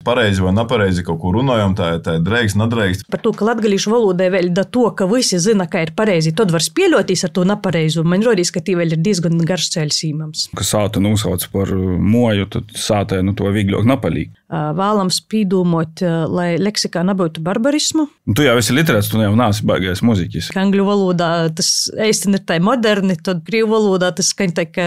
pareizi vai nepareizi kaut ko runājam, tā ir drēgst, nedrēgst. Par to, ka latgalīšu valodai vēl da to, ka visi zina, ka ir pareizi, tad var spieļoties ar to nepareizu. Man rodīs, ka tī vēl ir diezgan garš ceļš īmams. Ka sāta nosauc par moju, tad sātai to vieglāk napalīk. Vēlams pīdūmot, lai leksikā nebūtu barbarismu. Tu jau esi literāts, tu jau nāsi baigais muziķis. Angļu valodā tas īstenībā ir tā moderni, tad krievu valodā tas skaņ tā, ka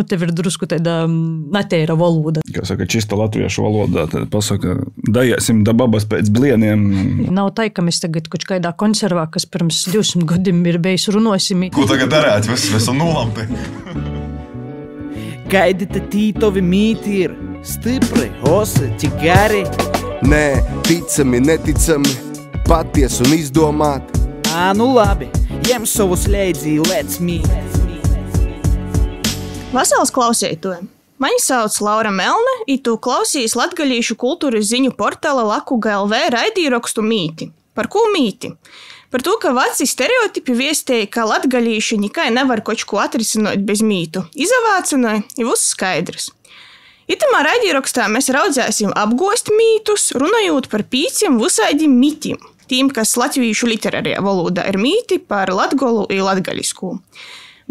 tev ir drusku tāda netēra valoda. Kā saka, čista latviešu valodā, tad pasaka, dajāsim da babas pēc blieniem. Nav tā, ka mēs tagad kaut kādā konservā, kas pirms 200 gadiem ir bijis runāsim. Ko tagad darāt? Mēs esam nolampi. Kaidi te tītovi mīti ir? Stipri, osi, ķigari? Nē, ticami, neticami, paties un izdomāt. Nu labi, jem savus leidzi, let's meet. Vasals klausētoji! Mani sauc Laura Melne, i tu klausīs latgalīšu kultūras ziņu portāla Lakuga LV raidīrakstu Mīti. Par ko mīti? Par to, ka vaci stereotipi viestēja, ka latgalīši nikai nevar kaut ko atrisinot bez mītu. Izavācinoja, i viss skaidrs. Itamā raidīrakstā mēs raudzēsim apgost mītus, runājot par 5 visādiem mitiem. Tiem, kas latviešu literārajā valodā ir mīti par latgolu i latgalisku.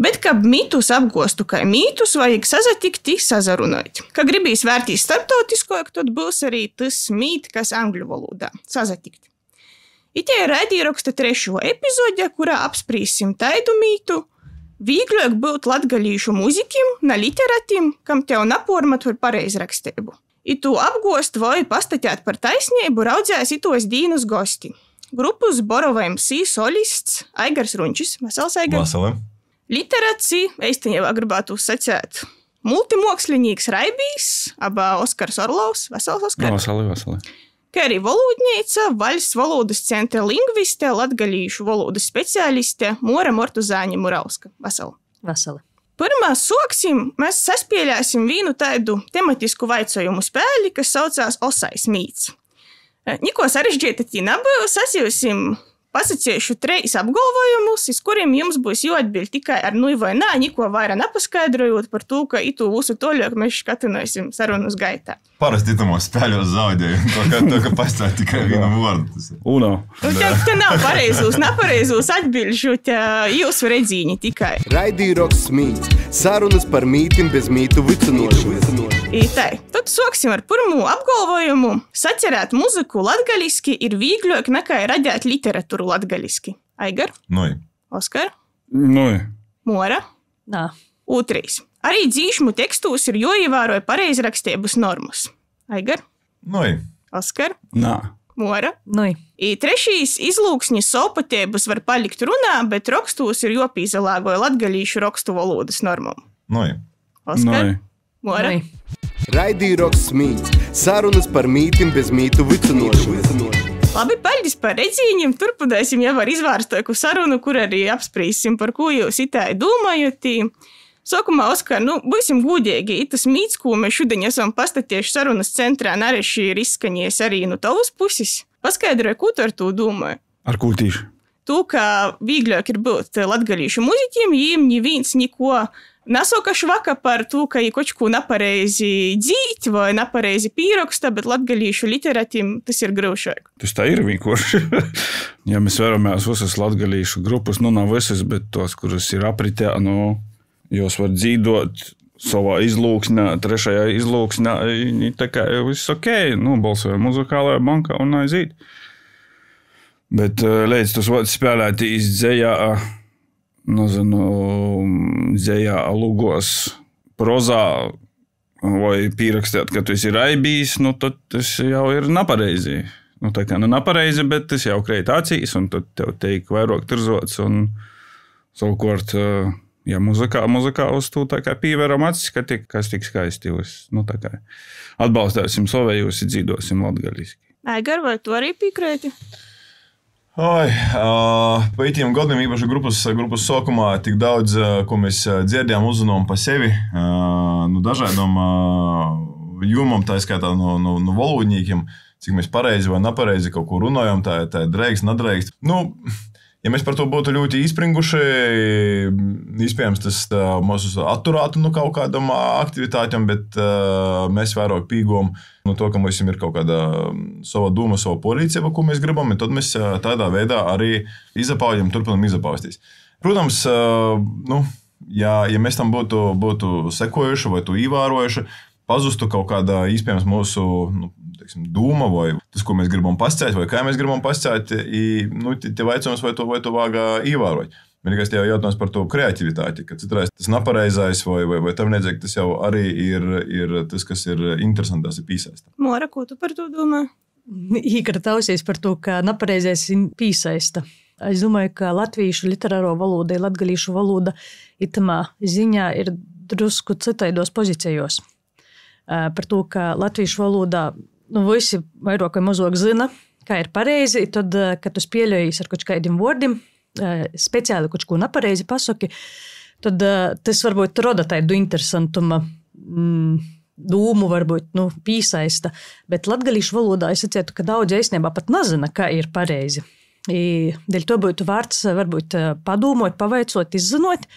Bet, kad mītus apgostu kā mītus, vajag sazatikti, sazarunāt. Kad gribīs vērtīs starptautiskojāk, tad būs arī tas mīt, kas angļu valodā – sazatikti. Itie ir raidīraksta 3. epizode, kurā apsprīsim taidu mītu. Vīgļāk būt latgalīšu muzikim, na literatim, kam tev napormat par pareizrakstību. I tu apgost vai pastatēt par taisnību raudzēs itos dīnus gosti. Grupus Borovajam C solists Aigars Runčis. Vasals, Aigars. Vasali. Literāci, eistaņevā gribētu sacēt, multimokslinieks Raibijs, abā Oskars Orlovs, Vasals Oskar. Vasali. Kā arī valodnīca, Valsts valodas centra lingviste, latgalīšu valodas speciāliste Mora Mortuzāņa Murauska. Vasali. Pirmā soksim, mēs saspēļāsim vienu tādu tematisku vaicojumu spēli, kas saucās Osais mīts. Niko sarežģīta tī nebūs, sasīsim pasaciešu 3 apgalvojumus, iz kuriem jums būs jāatbild tikai ar nu vai nā, niko vairāk nepaskaidrojot par to, ka itu visu toļāk mēs skatināsim sarunas gaitā. Parasti itamos spēļos zaudēju, to, ka pastāv tikai vienu vārdu. Uno. Te nav nepareizos atbilžu, te jūsu redzīņi tikai. Raidīraksts Mīts. Sarunas par mītim bez mītu vicinošanu. Itai, tad soksim ar pirmo apgalvojumu. Sacerēt muziku latgaliski ir vīgļāk nekā radēt literatūru latgaliski. Aigar? Nui. Oskar? Nui. Mora? Nā. 2. Arī dzīšmu tekstos ir jāievēroja pareizrakstības normas. Aigar? Nui. Oskar? Nā. Mora? Nui. I 3. izlūksnis sopatēbus var palikt runā, bet rakstos ir jopīzalāgoja latgalīšu rakstu valodas normām. Nui. Oskar? Nui. Mora? Nui. Raidīraksts Mīts. Sarunas par mītim bez mītu vicinošanu. Labi, paldies par redzīņiem. Turpināsim jau ar izvārstāku sarunu, kur arī apsprīsim, par ko jūs itāji domājat. Sākumā, Oskar, būsim gudīgi. Tas mīts, ko mēs šodien esam pastatieši sarunas centrā, nareši ir izskaņies arī no tavas puses. Paskaidroja, ko tu ar to domāji? Ar ko tīši? To, ka vīgļāk ir būt latgalīšu muziķiem, jiem neviens niko nesaka švaka par to, ka ir kaut ko nepareizi dzīt vai nepareizi pīraksta, bet latgalīšu literātim tas ir grūšāk. Tas tā ir vienkārši. Ja mēs veramies visas latgalīšu grupas, nav visas, bet tos, kuras ir apritē, jos var dzīdot savā izlūksnā, 3. izlūksnā, tā kā viss ok, balsoja muzikālajā bankā un aiziet. Bet līdz tas vārds spēlētīs dzējā, dzējā lugos, prozā vai pīrakstēt, ka tu esi Raibijs, tad tas jau ir nepareizi. Tā kā nepareizi, bet tas jau kreit acīs, un tad tev teik vairāk tirzots, un savukārt, ja muzikā uz to tā kā pīveram acis, kas tik skaisti jūs. Tā kā atbalstāsim savējos, dzīdosim latgaliski. Aigar, vai tu arī pīkrēti? Pa itiem gadiem, īpaši grupas sākumā, tik daudz, ko mēs dzirdējām, uzzinām pa sevi, dažādām jomām, tā skaitā no valodniekiem, cik mēs pareizi vai nepareizi kaut ko runājam, tā ir drēgst, nedrēgst. Ja mēs par to būtu ļoti izpringuši, iespējams, tas mūs atturētu no kaut kādām aktivitātēm, bet mēs vairāk pīgom no to, ka mums ir kaut kāda sava doma, sava pozīcija, ko mēs gribam, un tad mēs tādā veidā arī izapaudjam, turpinam izapaustīs. Protams, ja mēs tam būtu sekojuši vai to ievērojuši, pazustu kaut kāda iespējams mūsu doma vai tas, ko mēs gribam pasciēt, vai kā mēs gribam pasciēt, tie vaicojums vai to vajag ievērot. Vienīgais jau jautājums par to kreativitāti, ka citreiz tas napareizais vai tam nedzēk, tas jau arī ir tas, kas ir interesantās ir pīsaista. Mora, ko tu par to domā? Īkara tausies par to, ka napareizais ir pīsaista. Es domāju, ka latviešu literāro valoda, latgalīšu valoda itamā ziņā ir drusku citaidos pozīcijos. Par to, ka latviešu valodā visi vairāk vai mazāk zina, kā ir pareizi, tad, kad tu spēļojies ar kaut kādiem vārdiem, speciāli kaut ko nepareizi pasaki, tad tas varbūt rada tādu interesantuma dūmu, varbūt pīsaista. Bet latgalīšu valodā es atceru, ka daudzi īstenībā pat nezina, kā ir pareizi. Dēļ to būtu vārds varbūt padomot, pavaicot, izzinot,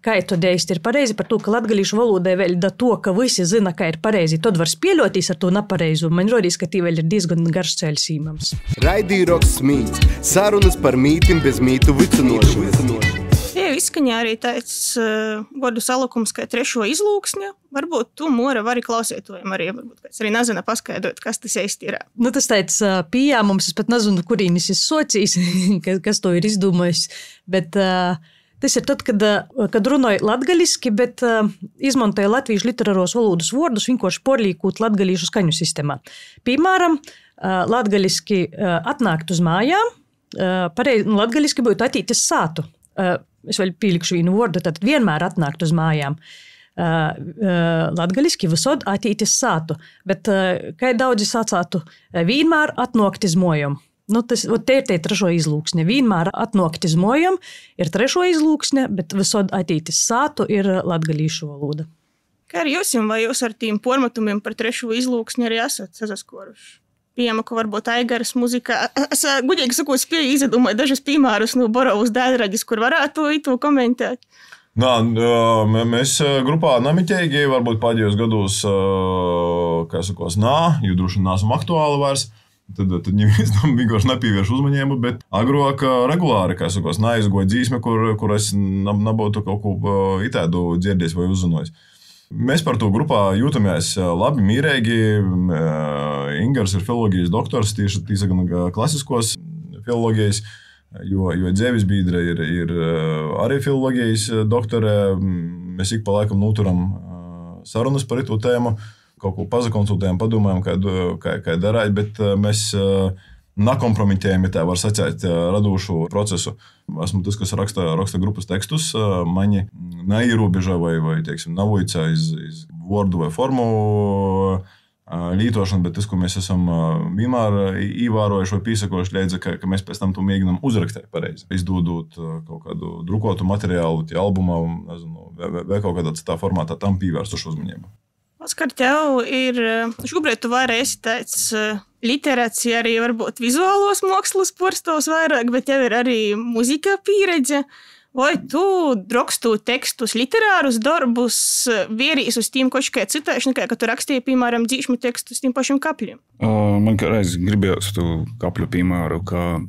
kā tad īsti ir pareizi, par to, ka latgalīšu valodai vēl da to, ka visi zina, kā ir pareizi, tad var spēļoties ar to nepareizu. Man rodīs, ka tī vēl ir diezgan garš ceļš īmams. Raidīroks mīts. Sarunas par mītim bez mītu vicinošanu. Jā, izskaņā arī tāds vārdu salukums kā trešo izlūksņa. Varbūt tu, Mora, vari klausētojam arī, varbūt kāds arī nezina paskaidrot, kas tas īsti ir. Tas tāds pieņēmums, es pat nezinu, kurīnis ir socijas, kas to ir izdomājis, bet tas ir tad, kad runāja latgaliski, bet izmantoja latviešu literāros valodas vārdus vienkārši porlīkot latgalīšu skaņu sistēmā. Piemēram, latgaliski atnākt uz mājām, latgaliski būtu atīt uz sātu. Es vēl pielikšu vienu vārdu, tad vienmēr atnākt uz mājām. Latgaliski visod atīt uz sātu, bet kā daudzi sacātu, vienmēr atnākt uz mojām. Te ir trešo izlūksne. Vienmēr atnākt uz mojām ir trešo izlūksne, bet visod atīt uz sātu ir latgalīšu valoda. Kā ar jūs, vai jūs ar tīm pormatumiem par trešo izlūksni arī esat sazaskoruši? Piemēram, ka varbūt Aigaras muzikā. Es gudīgi sakot, spēju izdomāt dažus piemērus no Borovas dēļraģis, kur varētu to komentēt. Mēs grupā namitēji varbūt pēdējos gados, kā sakos, jo droši nesam aktuāli vairs. Tad neviens tam vienkārši nepievērš uzmanību, bet agrāk regulāri, kā sakos, neizgoja dzīsme, kur es nebūtu kaut ko itādu dzirdējis vai uzzinājis. Mēs par to grupā jūtamies labi, mīrēgi. Ingars ir filologijas doktors, tīsa gan klasiskos filologijas, jo dzēvis biedra ir arī filologijas doktore. Mēs ik pa laikam noturam sarunas par itu tēmu. Kaut ko pazakonsultējam, padomājam, kā darāt, bet mēs nakompromitējam, ja tā var sacēt, radošu procesu. Esmu tas, kas raksta grupas tekstus, mani neierobeža vai teiksim, navoicā iz vārdu vai formu lītošanu, bet tas, ko mēs esam vienmēr ievērojuši vai piesakojuši līdzi, ka mēs pēc tam to mēģinām uzrakstīt pareizi. Izdodot kaut kādu drukotu materiālu, tie albumā, nezinu, vai kaut kādā citā formātā tam pievērstuši uzmanību. Oskar, tev ir, šobrīd tu vairāk esi tāds literāts, arī varbūt vizuālos mākslas porstos vairāk, bet tev ir arī muzika pieredze. Vai tu rakstu tekstus, literārus darbus vērīs uz tiem kaut kā citāši, nekā, ka tu rakstīji, piemēram, dzīšmu tekstus tiem pašiem kapļiem? Man kādreiz gribējās tu kapļu piemēru, ka,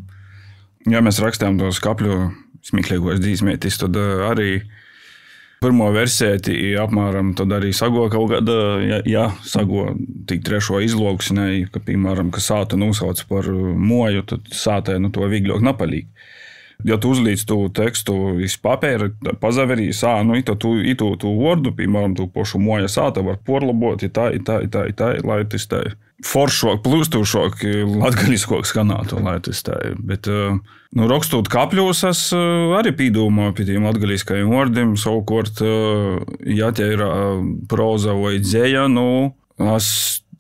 ja mēs rakstām tos kapļu smieklīgos dzīsmētis, tad arī pirmo versiju apmēram tad arī sago kaut kāda, sago tik trešo izlūksnei, ka, piemēram, ka sāta nosauc par moju, tad sātai to vieglāk napalīk. Ja tu uzlīdz tu tekstu iz papēra, pazaverīs, tu vārdu, piemēram, tu pošu moja sāta var porlabot, lai tas tā foršāk, plūstošāk, latgaliskāk skanātu, lai tas tā. Bet, rakstot kapļos, es arī pīdomāju pie tiem latgaliskajiem vārdiem, savukārt, ja te ir proza vai dzēja, es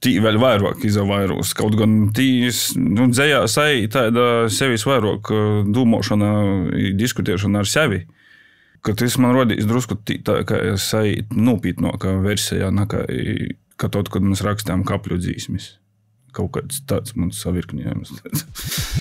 tī vēl vairāk izavairūs. Kaut gan dzējā tāda sevis vairāk dūmošana, diskutēšana ar sevi. Ka tas man rodīs drusku tā, ka nopītnākā versijā, ka tad, kad mēs rakstām kapļu dzīsmis. kaut kāds tāds mans savirkņojums.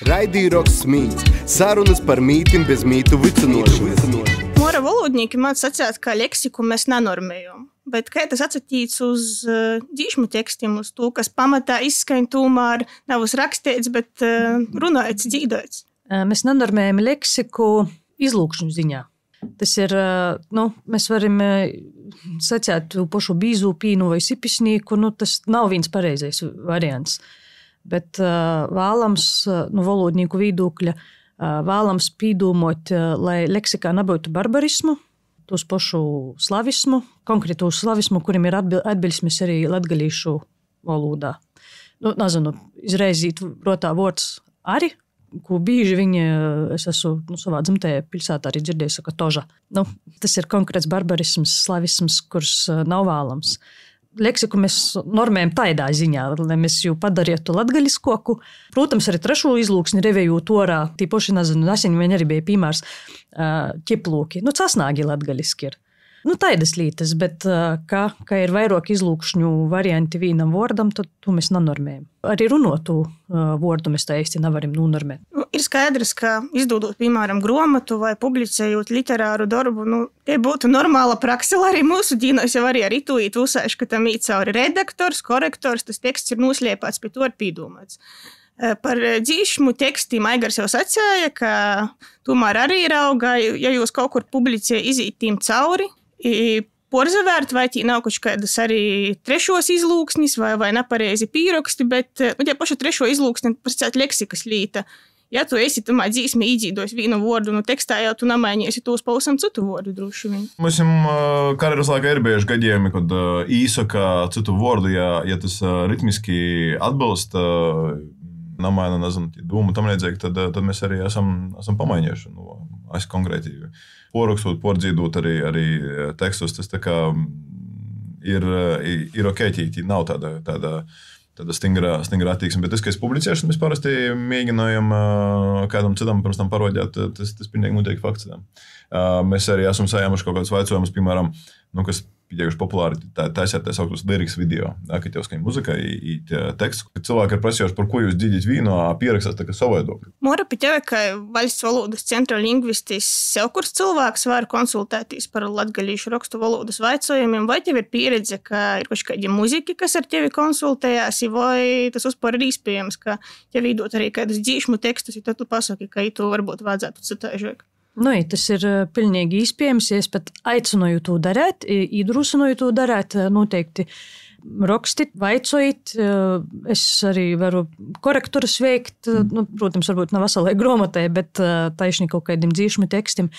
Raidīroks Smīts. Sarunas par mītim bez mītu vicinošana. Mora valodnieki man sacēt, ka leksiku mēs nenormējam. Bet kā tas atsatīts uz dzīšmu tekstiem, uz to, kas pamatā izskaņ tomēr nav uz rakstīts, bet runāts, dzīdots? Mēs nenormējam leksiku izlūkšņu ziņā. Tas ir, mēs varam sacēt tu pašu bīzu, pīnu vai sipisnīku, tas nav viens pareizais variants. Bet vēlams, valodnieku vidūkļa, vēlams pīdūmot, lai leksikā nebūtu barbarismu, tos pašu slavismu, konkrētu slavismu, kurim ir atbilsmes arī latgalīšu valodā. Nezinu, izreizīt protā vārds arī, ko bieži viņi, es esmu savā dzimtajā pilsētā arī dzirdēju, saka toža. Tas ir konkrēts barbarisms, slavisms, kurš nav vēlams. Leksiku mēs normējam tādā ziņā, lai mēs jau padarītu latgaliskoku. Protams, arī trešo izlūksni revējot orā, tīpaši, nesen viņi arī bija piemērs ķeplūki. Casnāgi latgaliski ir. Taidas lītas, bet kā ir vairāk izlūkšņu varianti vienam vārdam, tad to mēs nenormējam. Arī runotu vārdu mēs tā īsti nevaram nonormēt. Ir skaidrs, ka izdodot, piemēram, gromatu vai publicējot literāru darbu, tie būtu normāla praksa, lai arī mūsu dīnos jau arī ar itūīt uzsēšu, ka tam īt cauri redaktors, korektors, tas teksts ir noslēpāts, bet to ir pīdūmāts. Par dzīšmu tekstiem Aigars jau sacēja, ka tomēr arī ir auga, ja jūs kaut kur publicē izīt tīm cauri, porzavērt, vai tī nav kaut kādas arī trešos izlūksnis vai nepareizi pīroksti, bet tie paši trešo izlūksni pasacēt leksikas līta. Ja tu esi tamā dzīsmi īdzīdos vienu vārdu, tekstā jau tu namainiesi tos pausam citu vārdu droši vien. Mums karjeras laikā ir bijuši gadījumi, kad īsaka citu vārdu, ja tas ritmiski atbilst, namaina, dūmu tam līdzīgi, tad mēs arī esam pamainījuši. Es konkrēti porakstot, pordzīdot arī tekstus, tas tā kā ir ok, nav tāda stingra attieksme, bet tas, ka es publicēšu, mēs parasti mēģinājam kādam citam pirms tam parodēt, tas pilnīgi noteikti fakts. Mēs arī esam sajāmuši kaut kādus vaicojumus, piemēram, kas pietiekuši populāri taisēt tā sauktos lyrics video, kad jau skaņ muzika i teksts, kad cilvēki ir prasījuši, par ko jūs dzīdīt vīnu, pierakstās tā kā savaidokļi. Mora pie tevi, ka Valsts valodas centra lingvistis sev kurs cilvēks var konsultēties par latgalīšu rakstu valodas vaicojumiem, vai tev ir pieredze, ka ir kaut kādi muziki, kas ar tevi konsultējās, vai tas uzpār ir iespējams, ka tev īdot arī kādus dzīšmu tekstus, tad tu pasaki, ka itu varbūt vajadzētu citāžāk. Tas ir pilnīgi iespējams, ja es pat aicināju to darīt, iedrusināju to darīt, noteikti rakstīt, vaicojot. Es arī varu korektorus veikt, protams, varbūt ne veselai grāmatai, bet taišņi kaut kādiem dzīšmu tekstiem.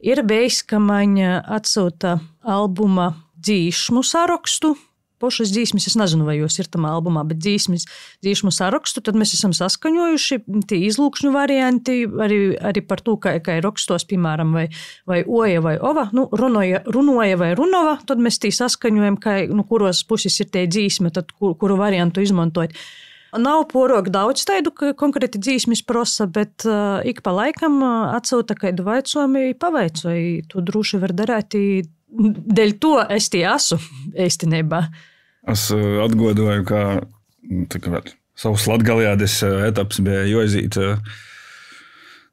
Ir bijis, ka man atsūta albuma dzīšmu sarakstu, pošas dzīsmes, es nezinu, vai jūs ir tam albumā, bet dzīšmu sarakstu, tad mēs esam saskaņojuši tie izlūkšņu varianti, arī par to, kā ir rakstos, piemēram, vai oja vai ova, runoja vai runova, tad mēs tī saskaņojam, kuros puses ir tie dzīsme, tad kuru variantu izmantot. Nav porok daudz taidu, ka konkrēti dzīsmes prosa, bet ik pa laikam atsūta kādu vaicojumu, pavaicoju, to droši var darīt, dēļ to es tī esmu īstenībā. Es atgodoju, ka savus latgalīdes etaps bija joizīt,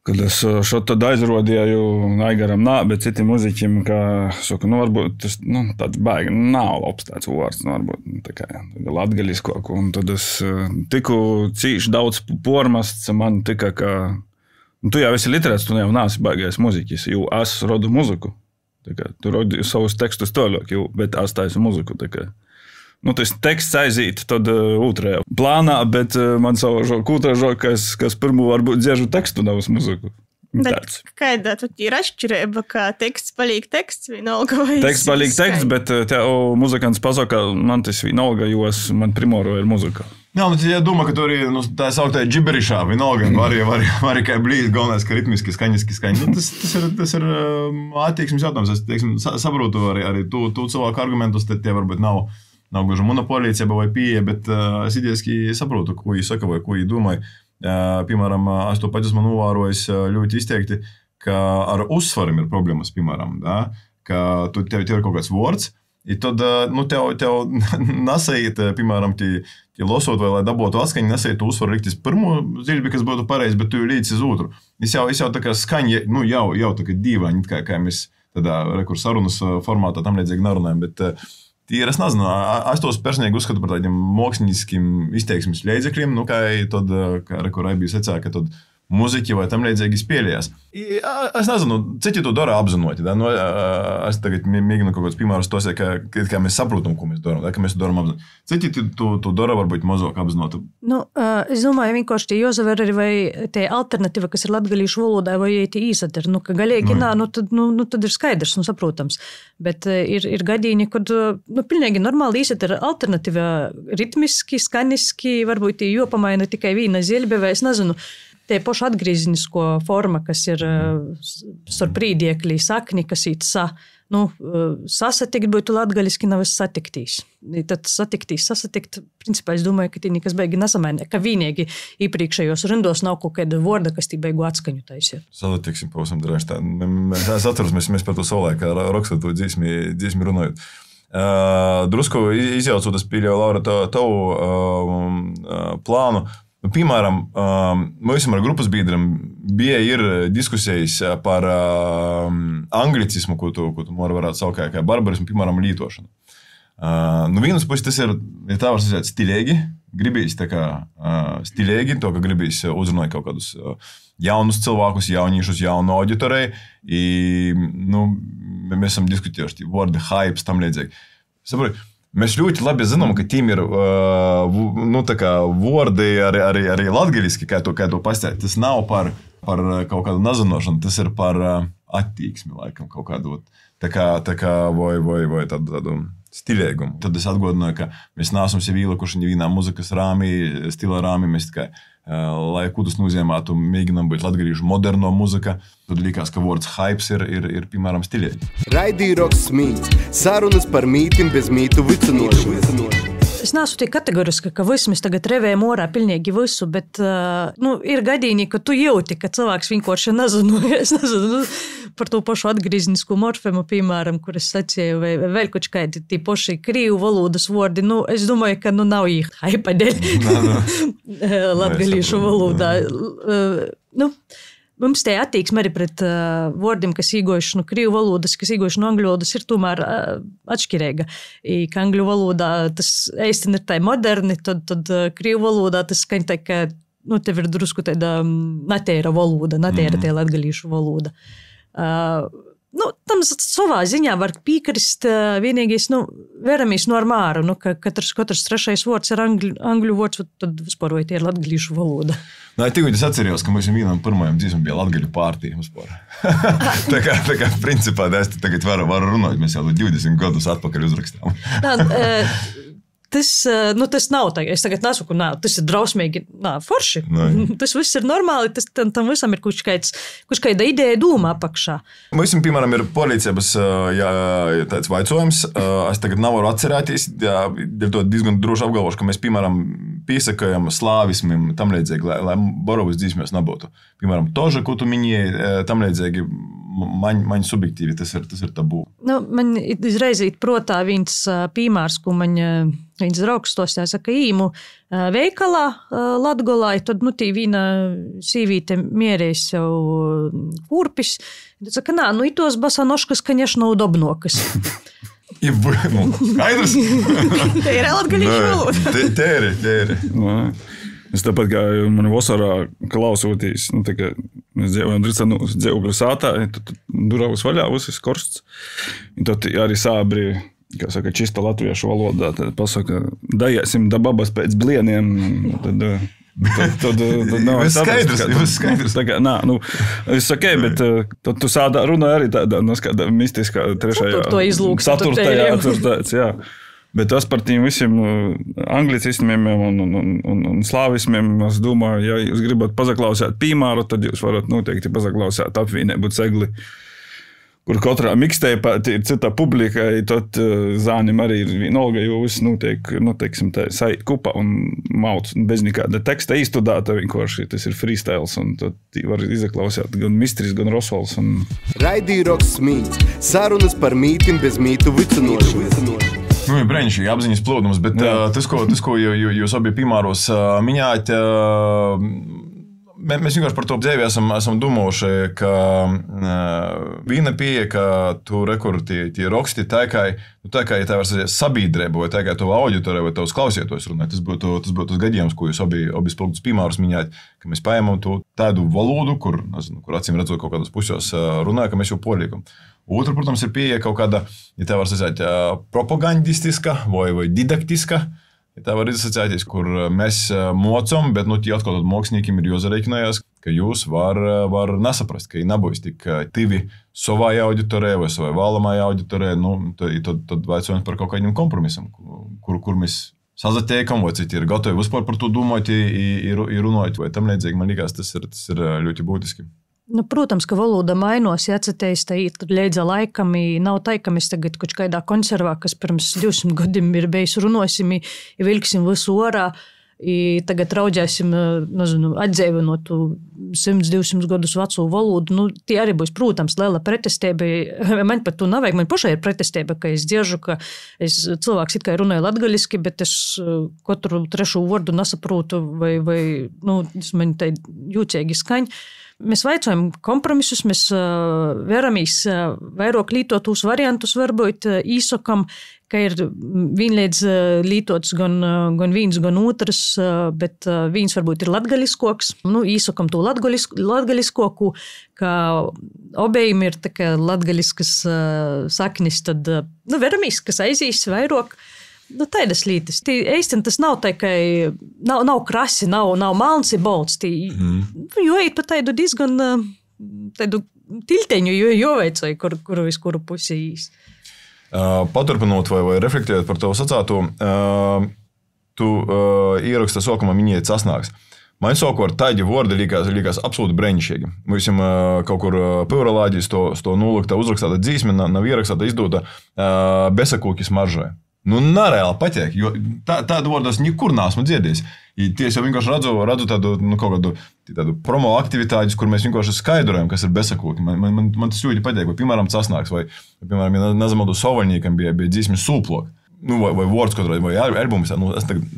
kad es šo tad aizrodīju Aigaram bet citiem muziķiem, ka saku, varbūt tas tāds baigi nav labs tāds vārds, varbūt tā kā latgaliskoku. Un tad es tiku cīši daudz pormasts, man tika, ka tu jau esi literāts, tu jau nāsi baigais muziķis, jo es rodu muziku. Tu rodi savus tekstus toļāk, bet es taisu muziku. Tas teksts aizīt tad otrajā plānā, bet man savu kūtražo, kas pirmo varbūt dziežu tekstu nav uz muziku. Kāda ir atšķirība, ka teksts paliek teksts vienalga vai teksts paliek teksts, bet tev muzikants pasaka, man tas vienalga, jo man primoro ir muzika. Ja domā, ka tu arī tā sauktā džiberišā vienalga, var kā blīd, galvenais, ka ritmiski skaņiski skaņi. Tas ir attieksmes jautājums. Es saprotu arī tu cilvēku argumentus, tad tie varbūt nav gluži monopolija vai pieeja, bet es idejaski saprotu, ko viņi saka vai ko viņi domāja. Piemēram, es to pat esmu novērojis ļoti izteikti, ka ar uzsvarim ir problēmas, piemēram, ka tev ir kaut kāds vārds, I tad, nu, tev nasait, piemēram, tie losot, vai lai dabūtu atskaņu, nasait, tu uzvar riktis pirmo ziļbi, kas būtu pareizi, bet tu līdz uz otru. Es jau tā kā skaņa, nu, jau tā kā dīvaini, kā mēs tādā sarunas formātā tam līdzīgi nerunājam, bet tīri es nezinu, es tos personīgi uzskatu par tādiem māksliniskiem izteiksmes līdzekļiem, nu, kā tad, kā Raibija secēja, ka tad muziķi vai tam līdzīgi spēlējās. Es nezinu, citi to dara apzinoti. Da? Nu, es tagad mēģinu kaut kāds piemērs tos, kā mēs saprotam, ko mēs darām, ka mēs to daram apzinoti. Citi to dara varbūt mazāk apzinoti. Nu, es domāju, vienkārši tie jāsaver arī, vai tie alternatīva, kas ir latgalīšu valodā, vai tie īsat ir. Nu, ka galīgi nā, tad ir skaidrs un saprotams. Bet ir gadījumi, kad pilnīgi normāli īsat ir alternatīva ritmiski, skaniski, varbūt tie jopamaina tikai vīna ziļbe, vai es nezinu. Tie paši atgriezenisko forma, kas ir starp prīdieklī, sakni, kas īt sasatikt būtu latgaliski nav satiktīs. Tad satiktīs, sasatikt, principā es domāju, ka tie nekas beigi nesamaina, ka vienīgi iepriekšējos rindos nav kaut kāda vorda, kas tī beigu atskaņu taisiet. Saliksim pavisam drēž tā. Es atceros, mēs par to savulaik rakstu dzīsmi runājot. Drusku izjaucot, es pieļauju, Laura, tavu plānu. Nu, piemēram, mēs ar grupas biedriem ir diskusijas par anglicismu, ko tu varētu saukt kā barbarismu, piemēram, lietošanu. Nu, vienas puses tas ir tā var sacīt stilīgi, gribīs tā kā stilīgi, to, ka gribīs uzrunāt kaut kādus jaunus cilvēkus, jauniešus, jaunu auditoriju, nu, mēs esam diskutējuši vārdi, hypes, tam līdzīgi. Saproti, mēs ļoti labi zinām, ka tiem ir nu, tā kā vārdi arī latgaliski, kā to pastāstīt. Tas nav par kaut kādu nazinošanu, tas ir par attīksmi, laikam, kaut kādu tā kā vai tādu stilīgumu. Tad es atgādināju, ka mēs neesam sevi ielikuši nevienā muzikas rāmī, stila rāmī, mēs tikai, lai ko tas nozīmētu, mēģinām būt latgalīšu moderno muzika, tad likās, ka vārds hypes ir piemēram, stilīgi. Raidīroks smīts, sarunas par mītim bez mītu vicinošanu. Es neesmu tik kategoriska, ka visu mēs tagad revējam orā pilnīgi visu, bet ir gadījumi, ka tu jūti, ka cilvēks vienkārši nezinu, par to pašu atgrieznisku morfemu, piemēram, kur es sacīju, vai vēl kaut kādi tie paši krīvu valodas vārdi. Nu, es domāju, ka nav haipa dēļ latgalīšu valodā. Mums tie attieksme arī pret vārdiem, kas īgojuši no krīvu valodas, kas īgojuši no angļu valodas, ir tomēr atšķirīga. Ka angļu valodā tas īsti ir tā moderni, tad krīvu valodā tas skaņ tā, ka tev ir drusku tāda natēra valoda, natēra tie latgalīšu valoda. Tam savā ziņā var piekrist vienīgais, veramies no ar māru, ka katrs trešais vārds ir angļu vārds, tad vispār vai tie ir latgalīšu valoda. Tikko es atcerījos, ka mums vienam pirmajam dzīsmam bija latgaļu partija vispār. tā kā principā es tagad varu runāt, mēs jau 20 gadus atpakaļ uzrakstām. Tas nav tā, es tagad nesaku, tas ir drausmīgi, forši. Tas viss ir normāli, tam visam ir kaut kāda ideja doma apakšā. Mums, piemēram, ir policijas tāds vaicojums. Es tagad nevaru atcerēties, dēļ to diezgan droši apgalvošu, ka mēs, piemēram, piesakojam slāvismim tam līdzīgi, lai Borovas dzīsmēs nebūtu. Piemēram, toža, ko tu minēji, tam līdzīgi, man subjektīvi tas ir tabū. Man izreiz protā viens piemērs, ko man viens draugs tos jāsaka īmu veikalā Latgolā, tad tī viena sīvīte mierēs jau kurpis. Tad saka, itos basanoškas, конечно, удобнokis. Skaidrs? Te ir latgalīšu valoda. Te ir. Es tāpat kā man vasarā klausotīs, tā kā mēs dzīvokļu sātā, tad durāvus vaļā, viss korsts. Tad arī sābri, kā saka, čista latviešu valodā, tad pasaka, dajāsim da babas pēc blieniem, tad nav skaidrs. Tā kā, es sakai, bet tad tu sādā runāji arī tāda, mistiskā trešajā. Ceturtajā, jā. Bet tas par tiem visiem anglicismiem un slāvismiem, es domāju, ja jūs gribat pazaklausāt piemēru, tad jūs varat noteikti pazaklausāt apvienību Cegli, kur katrā mixtape'ā ir cita publika, tad zānim arī ir vienalga, jo viss notiek, teiksim, tā sajūt kupā un mauc bez nekāda teksta izstudāta vienkārši. Tas ir freestyles, un tad var izaklausīt gan Mistris, gan Rosvalds. Raidīroks mīts. Sarunas par mītim bez mītu vicinošanu. Ir brīnišķīgi apziņas plūdums, bet tas, ko jūs abi piemēros minējāt, mēs vienkārši par to dzīvi esam domājuši, ka viena pieeja, ka tu rekurti tie raksti tā kā ja tā var sabiedrība, vai tā kā to auditoriju, vai tavs klausietos runāt. Tas būtu tas gadījums, ko jūs abi spilgtus piemērus minējāt, ka mēs paņemam tādu valodu, kur acīm redzot kaut kādos pusos runāja, ka mēs jau poliekam. Otra, protams, ir pieeja kaut kāda, ja tā var sacīt, propagandistiska vai didaktiska, ja tā var izsacēties, kur mēs mocam, bet tie atkal māksliniekiem ir jāzareikinājās, ka jūs var nesaprast, ka ir nebūs tik tivi savai auditorijai vai savai vēlamai auditorijai, tad vaicojam par kaut kādiem kompromisam, kur mēs sazatiekam, vai citi ir gatavi vispār par to domāt, ir runāt, vai tam līdzīgi, man liekas, tas ir ļoti būtiski. Protams, ka valoda mainos, jāatceties, tā līdza laikam, nav tā, ka mēs tagad kaut kādā konservā, kas pirms 200 gadiem ir bijis runosim, vilksim visu orā, tagad raudzēsim, atdzīvinot 100-200 gadus vecu valodu. Tie arī būs, protams, liela pretestība. Man pat to nevajag, man pašai ir pretestība, ka es dziežu, ka cilvēks it kā runāju latgaliski, bet es katru trešo vārdu nesaprotu vai man tā jūtīgi skaņ. Mēs vaicojam kompromisus, mēs veramies vairāk lītotus variantus, varbūt īsokam, ka ir vienlīdz lītots gan viens, gan otrs, bet viens varbūt ir latgaliskoks. Īsokam to latgaliskoku, ka obējiem ir tā latgaliskas saknis, tad veramies, kas aizīs vairāk. Tādas lietas. Īstenībā tas nav tā, ka nav krasi, nav malns, ir balts. Jo eit pa tādu diezgan tādu tilteņu, jo veicoja, kuru pusi īs. Paturpinot vai reflektējot par tavu sacāto, tu ieraksta sākumā minēji Casnāks. Man savukārt tādi vārdi likās absolūti brīnišķīgi. Mēs kaut kur Pīralādīs to noliktā uzrakstāta dzīsme, nav ierakstēta izdota besakūki smaržai. Nereāli patīk, jo tādu vārdu es nekur neesmu dzirdējis. Ties jau vienkārši redzu tādu promo aktivitātes, kur mēs vienkārši skaidrojam, kas ir besakūki. Man tas ļoti patīk, vai piemēram Casnāks, vai piemēram, ja nezamaldu Sovaļniekam bija dzīsme Sūplok, vai vārds kaut vai albums, es tagad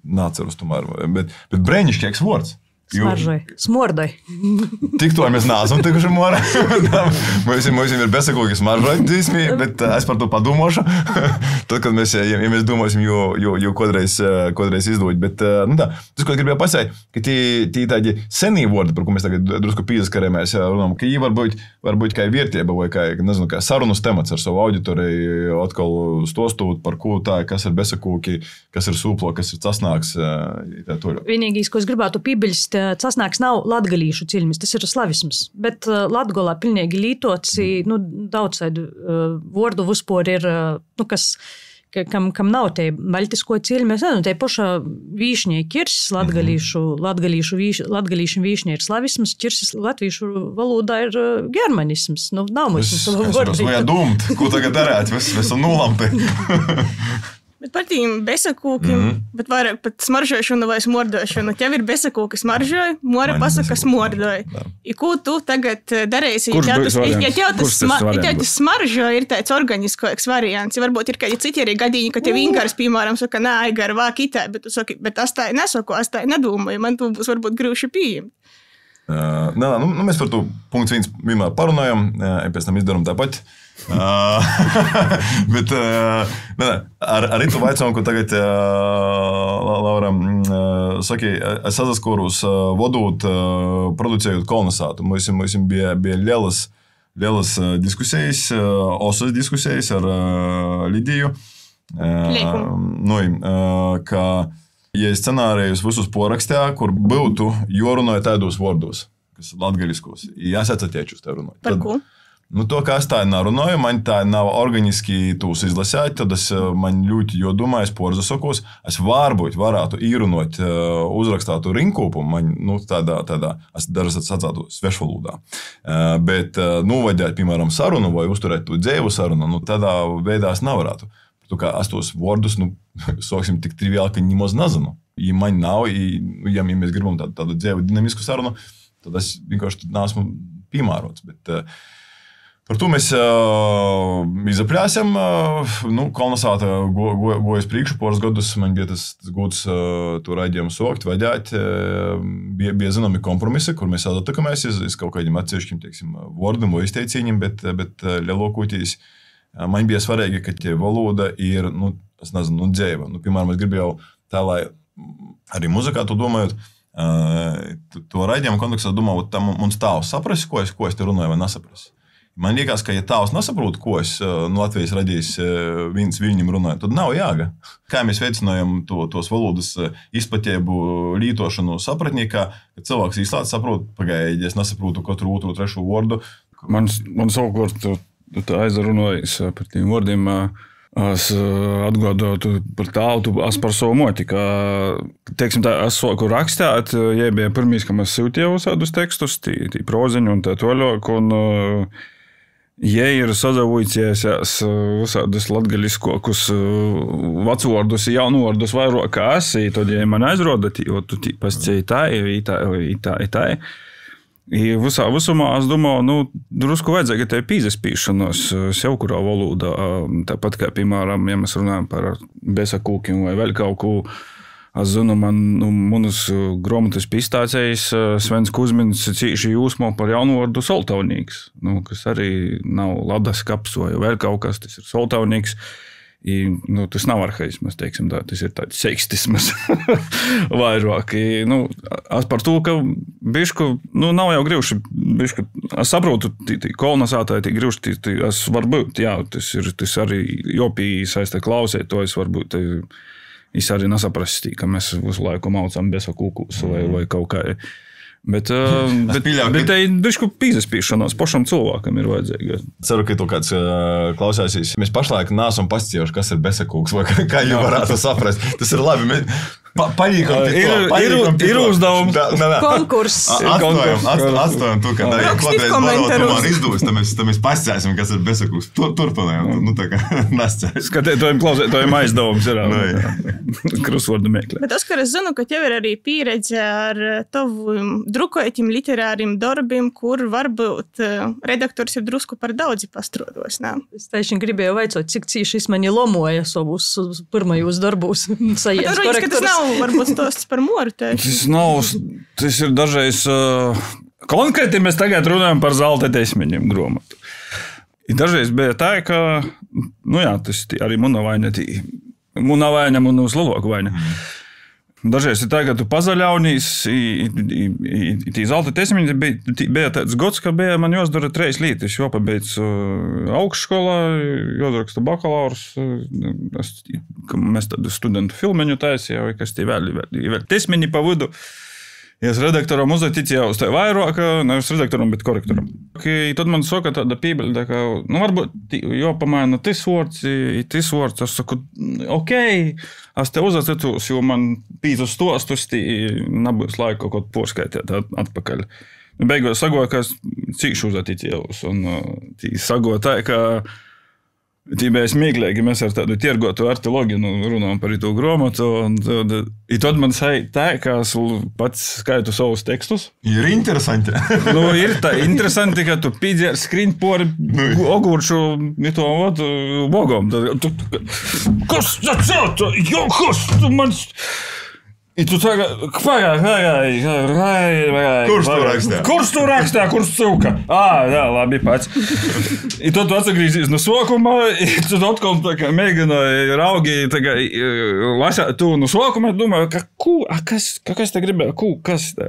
nāceros tomēr, bet brīnišķīgs vārds. Smaržai, smordai. Tik to mēs neesam tikuši morā. Mums ir besakūki smaržai dzīsmī, bet es par to padomāšu. Tad, kad mēs domāsim, jo kodreiz izdot. Bet, tas, ko es gribēju pasēt, ka tie tādi senī vārdi, par ko mēs tagad drusku pieskarēmies, runām, ka viņi varbūt kā vērtība vai kā sarunas temats ar savu auditoriju, atkal stostot par ko tā, kas ir besakūki, kas ir Sūplo, kas ir Casnāks. Vienīgais, ko es gribētu piebilst, Casnāks nav latgalīšu cilmis, tas ir slavisms, bet Latgolā pilnīgi lītots, daudzsaidu vārdu vispār ir, kam nav te baltisko cilmi. Es nezinu, te paša vīšņai kirsis, latgalīšu vīšņai ir slavisms, kirsis latvīšu valodā ir germanisms. Nav mums savu vārdu. Es vajag dumt, ko tagad darēt, esam nulampi. Bet par tīm besakūkiem, bet vairāk pat smaržošanu vai smordošanu. Tev ir besakūki smaržoja, mora pasaka smordoja. Ko tu tagad darēsi? Ja tev tas smaržoja ir tāds organiskoks variants, ja varbūt ir kādi citi arī gadījumi, ka tev Ingars, piemēram, saka, nā, Aigar, vāk itā, bet tu saki, bet es tā nesaku, es tā nedomāju, man tu būs varbūt grūši pieņemt. Mēs par to punkts viens vienmēr parunājam, pēc tam izdaram tāpat. Bet ar itu vaicojumu, ko tagad Laura saki, es saskorus vodot, producējot kolonizātu. Mums bija lielas diskusijas, osas diskusijas ar Lidiju. Ka ja scenārijus visus porakstā, kur būtu jorunāja tādos vārdos, kas latgaliskos, jāsats attiečus te runāt. Par ko? To, kā es tā nerunāju, man tā nav organiski tūs izlasēt, tad es man ļoti domāju, porzasokos, es varbūt varētu īrunot uzrakstātu rinkūpumu, man tādā, es dažas sacātu svešvalodā. Bet novadēt, piemēram, sarunu vai uzturēt to dzēvu sarunu, tādā veidā es nevarētu. Tu kā es tos vārdus, sāksim tik triviāli, ka nemaz nezinu. Ja man nav, ja mēs gribam tādu dzēvu dinamisku sarunu, tad es vienkārši neesmu piemērots. Bet, par to mēs izapļāsim. Kolnesāta gojas priekšu poras gadus. Man bija tas gods to raidījumu sākt, vadīt. Bija zināmi kompromisi, kur mēs atakamies iz kaut kādiem atsevišķiem, teiksim, vārdiem vai izteicieniem, bet lielākoties man bija svarīgi, ka tie valoda ir, es nezinu, dzēva. Piemēram, es gribēju tā, lai arī muzikā to domājot, to raidījumu kontekstā domāju, ka mums tāvs saprast, ko es te runāju vai nesaprast. Man liekas, ka ja tāvs nesaprot, ko es Latvijas radījis viens viņam runāju, tad nav jāga. Kā mēs veicinājam tos valodas izplatību, lietošanu sapratniekā, kad cilvēks īslāt saprot, pagaidi, ja es nesaprotu katru otru, trešu vārdu. Man savukārt aizrunājis par tiem vārdiem. Es atgādātu par tautu, es par savu moti, ka, teiksim tā, es sāku rakstāt, ja bija pirmīs, ka mēs sūtīju sādus tekstus, tī proziņu un tā toļāk, un ja ir sadavūjies visādus latgaliskokus vecvārdus, jaunvārdus vairāk kā esi, tad, ja man aizroda, jo tu pascēji tā. Visumā es domāju, drusku vajadzēja tai pīzaspīšanos sev kurā valodā. Tāpat kā, piemēram, ja mēs runājam par besakūkiem vai vēl kaut ko, es zinu, manas grāmatas pistācējs Svens Kuzmins cīši jūsmo par jaunvārdu soltaunīgs, kas arī nav ladas kaps vai vēl kaut kas, tas ir soltaunīgs. Tas nav arhaismas, teiksim tā, tas ir tāds sekstismas vairāk. Es par to, ka bišku, nav jau gribuši, bišku, es saprotu, kolonizētāji gribuši, es var būt, jā, tas arī jopī saistē klausēt, to es varbūt, es arī nesaprast, ka mēs visu laiku maucam besakūkus vai kaut kā. Bet tai bišku pīzaspīšanās pašam cilvēkam ir vajadzīga. Ceru, ka tu kāds klausēsies. Mēs pašlaik neesam pasciejuši, kas ir besakūks vai kā jau varētu saprast. Tas ir labi. Ir uzdevums. Konkurss. Atstājam to, ka kādreiz varot tomēr izdūs, tad mēs pascēsim, kas ir besakūks. Turpinājam. Tā kā nescēs. Skatētojiem klausētojiem aizdevums ir. Krusvordu meklē. Bet, Oskar, es zinu, ka tev ir arī pieredze ar tavu drukojotiem literāriem darbiem, kur varbūt redaktors ir drusku par daudzi pastrodos. Es tieši gribēju vaicot, cik cīši mani lomoja savus pirmajos darbūs. Sajies korektors. Tas nav varbūt stosts par moru tieši. Tas ir dažreiz... Konkrēti mēs tagad runājam par zelta teismiņiem grāmatu. Dažreiz bija tā, ka... tas arī muna vaina, munu slovāku vaina. Dažreiz ir tā, ka tu pazaļaunīs, tī zelta teismiņi bija tāds gods, ka bija man jāsadara 3 lietas. Jāpabeidz augšskolā, jāsaraksta bakalaurs, mēs tādu studentu filmeņu taisīja, vai kas tī vēl teismiņi pa vidu. Ja es redaktoram uzticēju uz tā vairāk, nevis redaktoram, bet korektoram. Tad man saka tāda pībeļa, ka, varbūt jāpamaina tas vārds, es saku, ok, es te uzacetos, jo man 5 stostus nebūs laika kaut ko porskaitīt atpakaļ. Beigās sagoja, ka es cīkšu uzaticējos, un sagoja tā, ka tī bija smieklīgi, mēs ar tādu tirgotu artiloginu runājam par to grāmatu, un tad man sāja tā, ka es pats skaitu savus tekstus. Ir interesanti. Ir tā interesanti, ka tu pīdzi skriņ pori oguršu to bogom. Kas tas ir? Jo, kas tu man... Tu saka, Kurš tu rakstā? Kurš cūka? Jā, labi, pats. Tad tu atsagrīzies no sākuma, tu atkal mēģināji raugi lasāt tu no sākuma, domāju, kas te gribēja, kas te?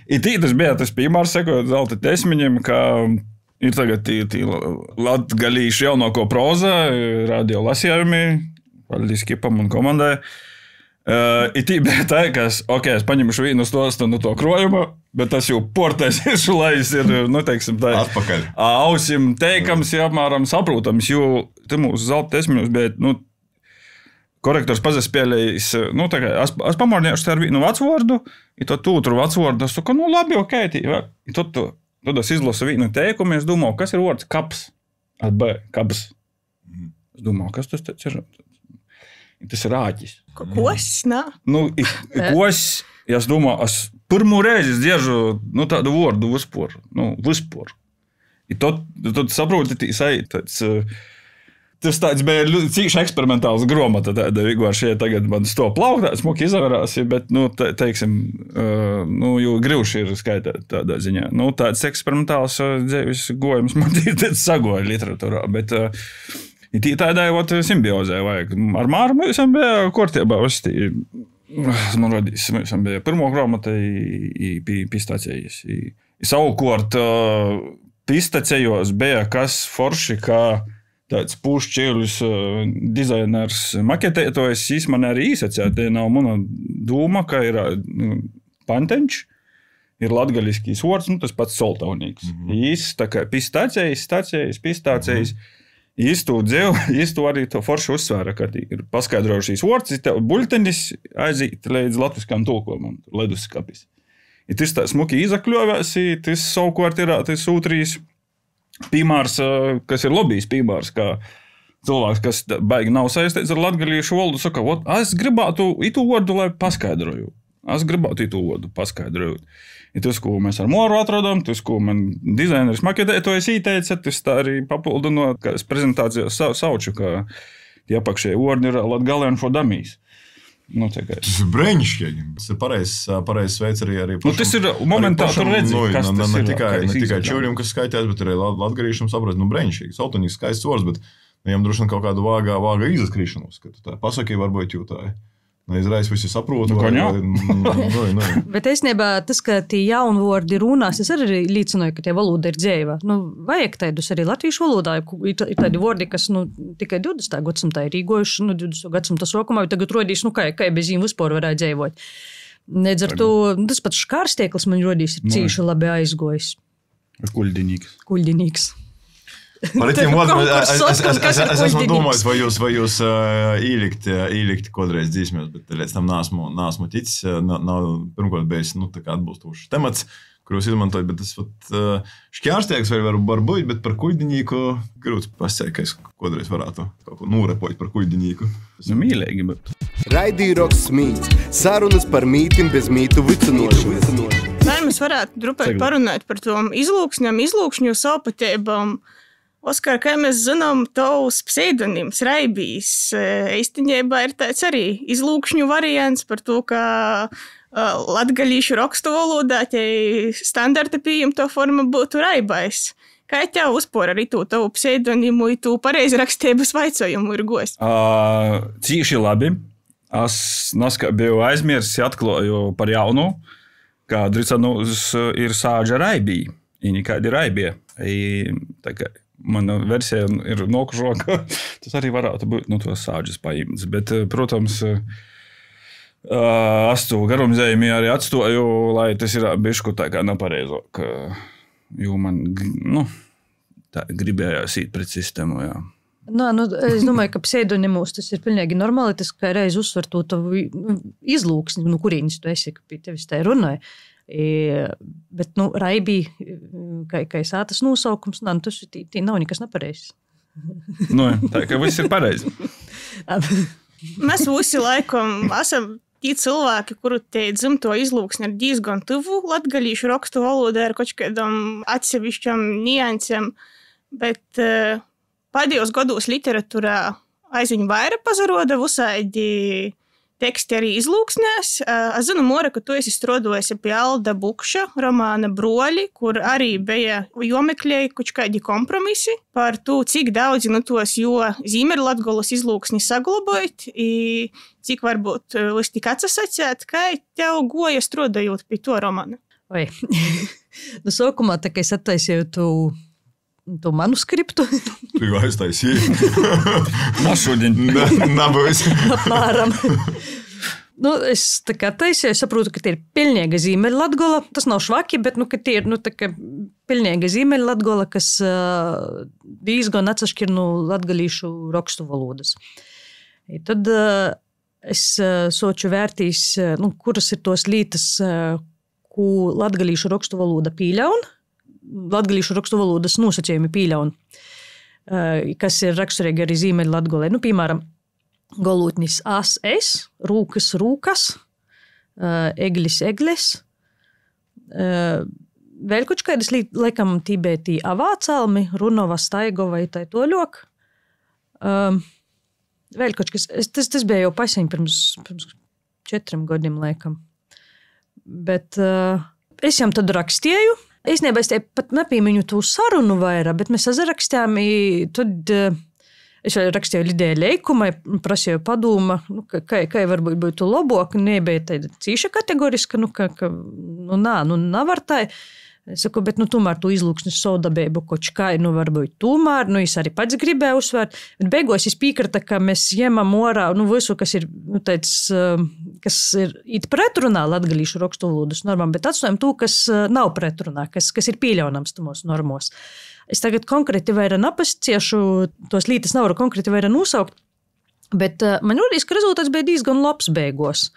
Tas bija tas piemērs, sakot, zelta teismiņiem, ka ir tagad tī latgalīšu jaunāko proza, radio lasījumi, paldies Kipam un komandai. Ir tī bija tā, ka es paņemšu vīnu stostu no to krojuma, bet tas jau portēsiešu, lai es ir, teiksim, tā. Atpakaļ. Ausim teikams, ja apmēram saprotams, jo te mūsu zelta esmiņos bija, korektors pazaspēlējis, tā kā es pamorņēšu ar vīnu vecvordu, i to tūtru vecvordu, es saku, labi, okei, i tad es izlasu vīnu teikumu, es domāju, kas ir vords kaps, ar B, kaps. Es domāju, kas tas ir? Tas ir āķis. Kos? Nā? Kos, ja es domāju, es pirmo reizi dziežu, tādu vordu vispār. Vispār. I tad saproti, tas tāds bija cīši eksperimentāls gromata, tāda vienkārši, ja tagad man sto plauktā, smuki izavērās, bet, teiksim, jo grivši ir skaitāt tādā ziņā. Tāds eksperimentāls dzīves gojums man tāds sagoja literatūrā, bet tādai simbiozē vajag. Ar Māru mēs bija kortībā, man rodīs, mēs bija pirmo gromata pistācējis. Savukārt pistācējos bija kas forši, kā tāds pušķēļus dizainers maketētojs, jis man arī īsacēja, te nav mana doma, ka ir panteņš, ir latgaliskīs vords, tas pats soltaunīgs. Jis tā kā pistācējis, jis to arī to forši uzsvēra, ka ir paskaidrojušīs vords, tev buļtenis aizīt līdz latviskām tulkojumam, leduskapis. Tas tā smuki izakļovēs, tas savukārt ir tas ūtrīs pīmārs, kas ir lobijs pīmārs, kā cilvēks, kas baigi nav saistīts ar latgalīšu valodu, saka, es gribētu itu vordu, lai paskaidroju. Tas, ko mēs ar Moru atrodam, tas, ko man dizaineris maketētojas īteica, tas tā arī papildinot, kā es prezentācijā sauču, ka tie apakšēji vordi ir latgalēni for dummies. Tas ir brēņšķīgi. Tas ir pareizs veids arī pašam. Tas ir momentāli tur redzi, kas tas ir. Ne tikai čūļiem, kas skaitās, bet arī latgalīšam saprast, brēņšķīgi. Saltonīgs skaists vords, bet viņam droši vien kaut kādu vāga izaskrīšanos, ka tu tā pasaki, varbūt jūtāji. Neizreiz visi saprotu. Bet esnībā tas, ka tie jaunvordi runās, es arī līdzinoju, ka tie valoda ir dzēva. Vajag taidus arī latviešu valodā. Ir tādi vordi, kas tikai 20. gadsimtā ir rīgojuši, 20. gadsimta sokumā, tagad rodīs, kā bez viņiem vispār varētu dzēvot. Nedz ar to, tas pats škārstieklis man rodīs ir cīši labi aizgojis. Kuļdinīgs. Par tiem vārdiem es esmu domājis, vai jūs īlikti kodreiz dzīsmēs, bet līdz tam nāsmu ticis. Nav pirmkārt bijis atbilstošs temats, kur jūs izmantojat, bet tas šķārstieks var būt, bet par kuļdinīku grūts pasēt, ka es kodreiz varētu kaut ko nūrepot par kuļdinīku. Mīlīgi, bet. Raidīroks Mīts. Sarunas par mītim bez mītu vicinošanu. Vai mēs varētu drupēt parunāt par tom izlūkšņu savpatībām? Oskar, kā mēs zinām, tavs pseidonims Raibijs īstenībā ir tāds arī izlūkšņu variants par to, ka latgalīšu rakstu valodā tie standarta pieņemto forma būtu Raibais. Kā tev uzpor arī tavu pseidonimu, tu pareizrakstības vaicojumu ir gos? Cīši labi. Es biju aizmirsis, atklāju par jaunu, ka Dricanus ir sāģa Raibija. Viņi kādi Raibie. Mana versija ir nokušo, ka tas arī varētu būt tos sāģis paimts. Bet, protams, es to garumzējumi arī atstoju, lai tas ir bišku tā kā nepareizāk. Jo man, tā gribējās īt pret sistēmu, jā. Es domāju, ka pseidonimus tas ir pilnīgi normāli, tas kā reiz uzsver to tavu izlūksni, kurīnis tu esi, ka pie tevis tā runāja. Bet, Raibī, kā sātas nosaukums, tas nav nekas nepareizs. Tā kā viss ir pareizi. Mēs visi laikam esam tie cilvēki, kuru te dzimto izlūksni ir diezgan tuvu latgalīšu rakstu valodā ar kaut kādam atsevišķam niansiem, bet pēdējos gados literatūrā aizvien vairāk pazaroda visādi teksti arī izlūksnēs. Es zinu, Mora, ka tu esi strādājusi pie Alda Bukša romāna Broļi, kur arī bija jomeklēji kaut kādi kompromisi par to, cik daudz tos Ziemeļlatgolas izlūksni saglabājot, cik varbūt jūs tik atsasacēt, kā tev goja strādājot pie to romāna? Sākumā, tā kā es attaisīju to manuskriptu. Tu jau aiztaisīji. Šodien. Nabūs. Apmēram. Nu, es tā kā taisīju, saprotu, ka tie ir pilnīga zīmeļa Latgola. Tas nav švaki, bet ka tie ir tā kā pilnīga zīmeļa Latgola, kas diezgan atsašķir no latgalīšu rakstu valodas. I tad es soču vērtīs, kuras ir tos lītas, ko latgalīšu rakstu valoda pīļaun, latgalīšu rakstu valodas nosacījumi pīļaun, kas ir raksturīgi arī zīmeļa Latgolē. Piemēram, galotnis as, es, rūkas, rūkas, eglis, egles. Vēl kaut kādas laikam tībētī avācalmi, runova, staigova, tai toļok. Vēl kaut kas, tas bija jau paseņ pirms 4 gadiem laikam. Bet es jām tad rakstēju. Īstenībā es te pat nepīmiņu tū sarunu vairāk, bet mēs sazarakstējām, tad es vēl rakstīju Lidēju Leikumai, prasīju padūma, kā varbūt būtu labāk, nebija tāda cīša kategoriska, navar tā. Es saku, bet tomēr tu izlūksnis saudabību kaut kā, varbūt tomēr, es arī pats gribēju uzsvērt, bet beigos es piekrita, ka mēs ņemam orā, visu, kas ir, kas ir it pretrunā latgalīšu rakstu valodas normām, bet atstājam to, kas nav pretrunā, kas ir pieļaunams tumos normos. Es tagad konkrēti vairāk napasciešu, tos lītas nevaru konkrēti vairāk nosaukt, bet man jūtīs, ka rezultāts bija diezgan labs beigos.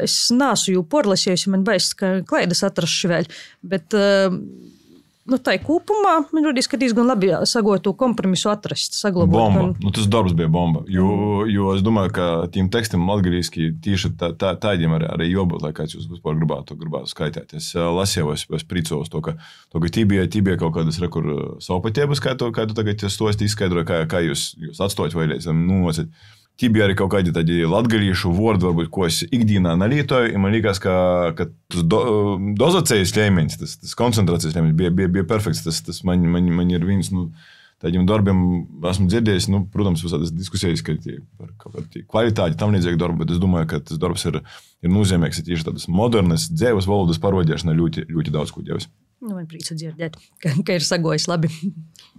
Es nāsu jū porlasējusi, man baist, ka klaidas atrašu vēl, bet tā kūpumā man jūtīs, ka diezgan labi sagotu kompromisu atrast, saglabot. Bomba. Tas darbs bija bomba, jo es domāju, ka tiem tekstiem latgalīski tīši tādiem arī jābūt, lai kāds jūs vispār gribētu skaitēt. Es lasīju, es prīcos to, ka tī bija kaut kādas savpatiebas, kā tu tagad stosti izskaidroji, kā jūs atstojat vai līdz nocīt. Tī bija arī kaut kādi tādi latgalīšu vārdi, varbūt, ko es ikdienā nalietoju, un man liekas, ka tas dozocējas līmenis, tas koncentrācijas līmenis bija perfekts. Tas man ir viens tādiem darbiem, esmu dzirdējis, protams, visādas diskusijas, ka par kaut kādu kvalitāti tam līdzīgi darbu, bet es domāju, ka tas darbs ir nozīmīgs, ir tieši tādas modernas dzēvas valodas parodiešanai ļoti daudz ko devis. Man prīca dzirdēt, ka ir sagojis labi.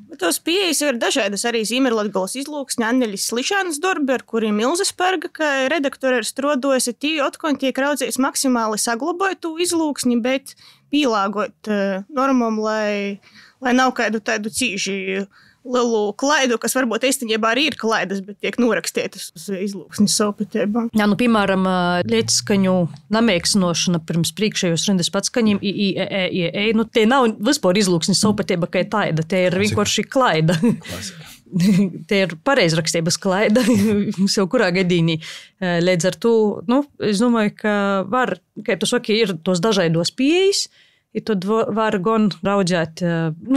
Bet tos pieejas ir dažādas arī Zīmerlatgolas izlūksņa Anneļas Slišanas darbi, ar kuriem Ilze Sperga, kā redaktore ir strodojusi, tī otkon tiek raudzējis maksimāli saglabāt to izlūksni, bet pīlāgot normam, lai nav kādu tādu cīži lielu klaidu, kas varbūt īstenībā arī ir klaidas, bet tiek norakstītas uz izlūksni savpatībā. Jā, piemēram, lietskaņu namēksnošana pirms priekšējos rindas patskaņiem tie nav vispār izlūksni savpatībā kā tāda, tie ir vienkārši klaida. Tie ir pareizrakstības klaida, sev kurā gadīnī. Līdz ar to, es domāju, ka var, kā tu saki, ir tos dažaidos pieejas, I tad var gan raudzēt,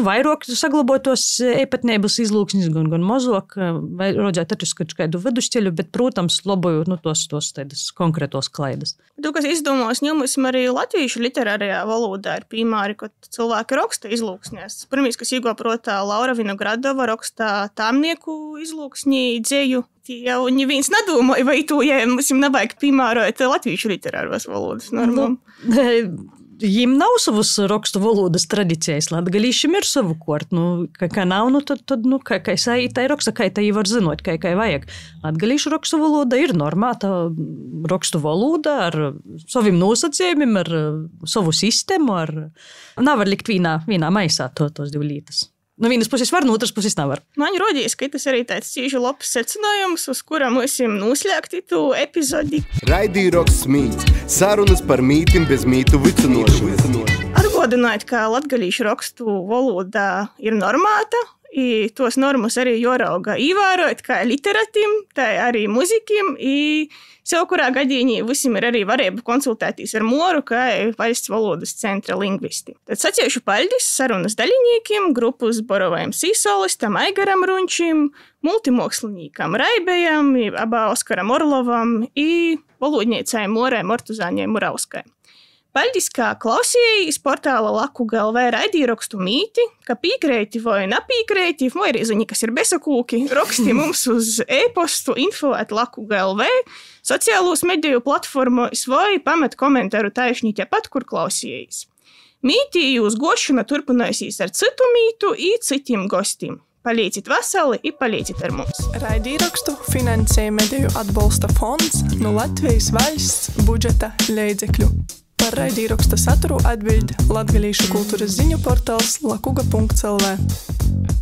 vairāk saglabotos īpatnības izlūksnis, gan mazāk, vai raudzēt atrast kādu vidusceļu, bet, protams, labojot tos tādas konkrētos klaidas. Tu, kas izdomos, ņemsim arī latviešu literārajā valodā ir piemēri, kad cilvēki raksta izlūksnēs. Pirmīs, kas iegoprotā Laura Vinogradova rakstā tāmnieku izlūksnī dzēju. Jau neviens nedomāja, vai to, ja mums nevajag piemērot latviešu literāros valodas normām. Jiem nav savas rakstu valodas tradīcijas, latgalīšiem ir savu kort. Kā nav, tad kā tai raksta, kā tai var zinot, kā vajag. Latgalīšu rakstu valoda ir normāta rakstu valoda ar saviem nosacījumiem, ar savu sistēmu. Nevar likt vienā maisā tos divu lītas. No vienas puses var, no otras puses nevar. Man rodīs, ka tas arī tāds cīži labs secinājums, uz kura mūsim noslēgti tu epizodi. Raidīroks smīts. Sarunas par mītim bez mītu vicinošanu. Atgādināt, ka latgalīšu rakstu valodā ir normāta, I tos normas arī jorauga īvērot kā literatim, tā arī muzikim, I sev kurā gadīņī visiem ir arī varēja konsultēties ar Moru, kā Valsts valodas centra lingvisti. Tad saciešu paļdis sarunas daļiniekiem, grupu Zborovajam Sīsolistam, Aigaram Runčim, multimoksliniekam Raibejam, abā Oskaram Orlovam I valodniecai Morai Mortuzāņai Murauskai. Paļdis, kā klausījīs portāla Laku.lv raidīrakstu mīti, ka pīkrēti vai napīkrēti, vai arī ziņi, kas ir besakūki, raksti mums uz e-postu info@laku.lv, sociālos mediju platformos vai pamet komentāru taišņi tepat, kur klausījīs. Mītī jūs gošana turpināsīs ar citu mītu I citiem gostiem. Paliecit veseli i paliecit ar mums. Raidīrakstu finansēja Mediju atbalsta fonds no Latvijas valsts budžeta līdzekļu. Par raidīraksta saturu atbild latgalīšu kultūras ziņu portāls lakuga.lv.